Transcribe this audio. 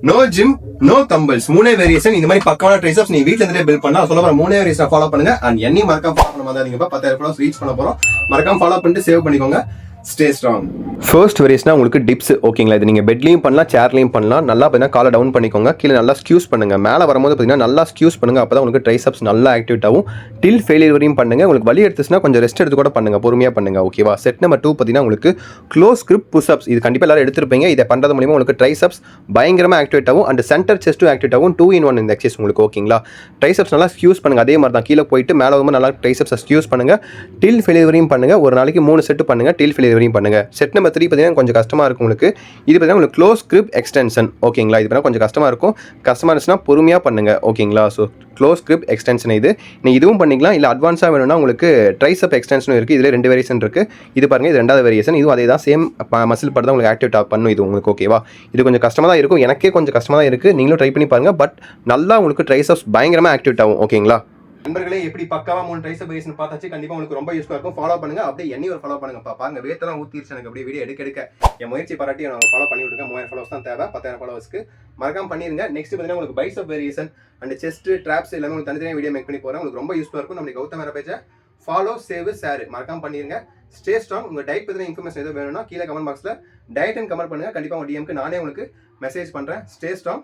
No gym no dumbbells, 3 variation. இந்த மாதிரி பக்கமான triceps நீ வீட்ல இருந்தே பில்ட் பண்ணலாம். சொல்ல போற 3 வேரியேஷன் ஃபாலோ பண்ணுங்க. அண்ட் என்னையும் மறக்காம ஃபாலோ பண்ண மாதிரி நீங்க 10,000 ஃபாலோவர்ஸ் ரீச் பண்ண போறோம். மறக்காம ஃபாலோ பண்ணிட்டு சேவ் பண்ணிக்கோங்க. Stay strong. ஃபர்ஸ்ட் வேரியேஷனா உங்களுக்கு டிப்ஸ் ஓகேங்களா. இது நீங்கள் பெட்லையும் பண்ணலாம், சேர்லையும் பண்ணலாம். நல்லா பார்த்தீங்கன்னா காலை டவுன் பண்ணிக்கோங்க, கீழே நல்லா ஸ்கியூஸ் பண்ணுங்க. மேலே வரும்போது பார்த்தீங்கன்னா நல்லா ஸ்கியூஸ் பண்ணுங்க. அப்போ தான் உங்களுக்கு ட்ரைசப்ஸ் நல்லா ஆக்டிவேட் ஆகும். டில் ஃபெயிலியர் வரையும் பண்ணுங்க. உங்களுக்கு வலி எடுத்துச்சுன்னா கொஞ்சம் ரெஸ்ட் எடுத்து கூட பண்ணுங்க, பொறுமையாக பண்ணுங்க. ஓகேவா. செட் நம்பர் 2 பார்த்தீங்கன்னா உங்களுக்கு க்ளோஸ் கிரிப் புஷ்அப்ஸ். இது கண்டிப்பாக எல்லாரும் எடுத்துருப்பீங்க. இதை பண்ணுறது மூலியமாக உங்களுக்கு ட்ரைசப்ஸ் பயங்கரமாக ஆக்டிவேட் ஆகும். அண்ட் சென்டர் செஸ்ட்டும் ஆக்டிவேட் ஆகும். 2 in 1 இந்த எக்ஸசைஸ் உங்களுக்கு ஓகேங்களா. ட்ரைசப்ஸ் நல்லா ஸ்கியூஸ் பண்ணுங்க. அதே மாதிரி தான் கீழே போயிட்டு மேலே வரும்போது நல்லா ட்ரைசப்ஸை ஸ்கியூஸ் பண்ணுங்க. டில் ஃபெயிலியர் வரையும் பண்ணுங்க. ஒரு நாளைக்கு 3 செட் பண்ணுங்க. டில் ஃபெயிலியர் வரையும் பண்ணுங்க. செட் நம்பர் 3 பார்த்தீங்கன்னா கொஞ்சம் கஷ்டமாக இருக்கும் உங்களுக்கு. இது பார்த்தீங்கன்னா உங்களுக்கு க்ளோஸ் கிரிப் எக்ஸ்டென்ஷன் ஓகேங்களா. இது பார்த்தா கொஞ்சம் கஷ்டமாக இருக்கும். கஷ்டமாக இருந்துச்சுன்னா பொறுமையாக பண்ணுங்க ஓகேங்களா. ஸோ க்ளோஸ் கிரிப் எக்ஸ்டென்ஷன் இது நீங்கள் இதுவும் பண்ணிக்கலாம். இல்லை அட்வான்ஸாக வேணும்னா உங்களுக்கு ட்ரைசப் எக்ஸ்டென்ஷனும் இருக்குது. இதில் 2 வேரியேஷன் இருக்குது. இது பாருங்கள், இது 2வது வேரியேஷன். இதுவும் அதே தான், சேம் மசில் பட்டு தான் உங்களுக்கு ஆக்டிவேட் பண்ணும் இது உங்களுக்கு ஓகேவா. இது கொஞ்சம் கஷ்டமாக தான் இருக்கும். எனக்கே கொஞ்சம் கஷ்டமாக தான் இருக்குது. நீங்களும் ட்ரை பண்ணி பாருங்கள். பட் நல்லா உங்களுக்கு ட்ரைசப்ஸ் பயங்கரமாக ஆக்டிவேட் ஆகும் ஓகேங்களா. நண்பர்களே, எப்படி பக்காவா 3 ட்ரைசப் வேரியேஷன் பார்த்தாச்சு. கண்டிப்பா உங்களுக்கு ரொம்ப யூஸ்ஃபுல்லா இருக்கும். ஃபாலோ பண்ணுங்க. அப்படியே என்னையும் ஃபாலோ பண்ணுங்க. பாருங்க வேத்தெல்லாம் ஊத்திருச்சு எனக்கு. அப்படியே வீடியோ எடுக்க என் முயற்சி பாராட்டி நான் ஃபாலோ பண்ணி விட்டுருங்க. 3000 ஃபாலோவர்ஸ் தான் தேவை. 10,000 ஃபாலோவர்ஸ்க்கு மறக்காம பண்ணிருங்க. நெக்ஸ்ட் பார்த்தீங்கன்னா உங்களுக்கு bicep variation and chest drops எல்லாமே உங்களுக்கு தனித்தனியாக வீடியோ மேக் பண்ணி போறேன். உங்களுக்கு ரொம்ப யூஸ்ஃபுல்லா இருக்கும். நம்ம கௌதம் வேற பேஜை ஃபாலோ, சேவ், ஷேர் மறக்காம பண்ணிருங்க. Stay strong. உங்க டயட் பத்தின இன்ஃபர்மேஷன் எதுவும் வேணும்னா கீழே கமெண்ட் பாக்ஸ்ல டயட் அண்ட் கமெண்ட் பண்ணுங்க. கண்டிப்பா உங்க டிஎம்க்கு நானே உங்களுக்கு மெசேஜ் பண்றேன். Stay strong.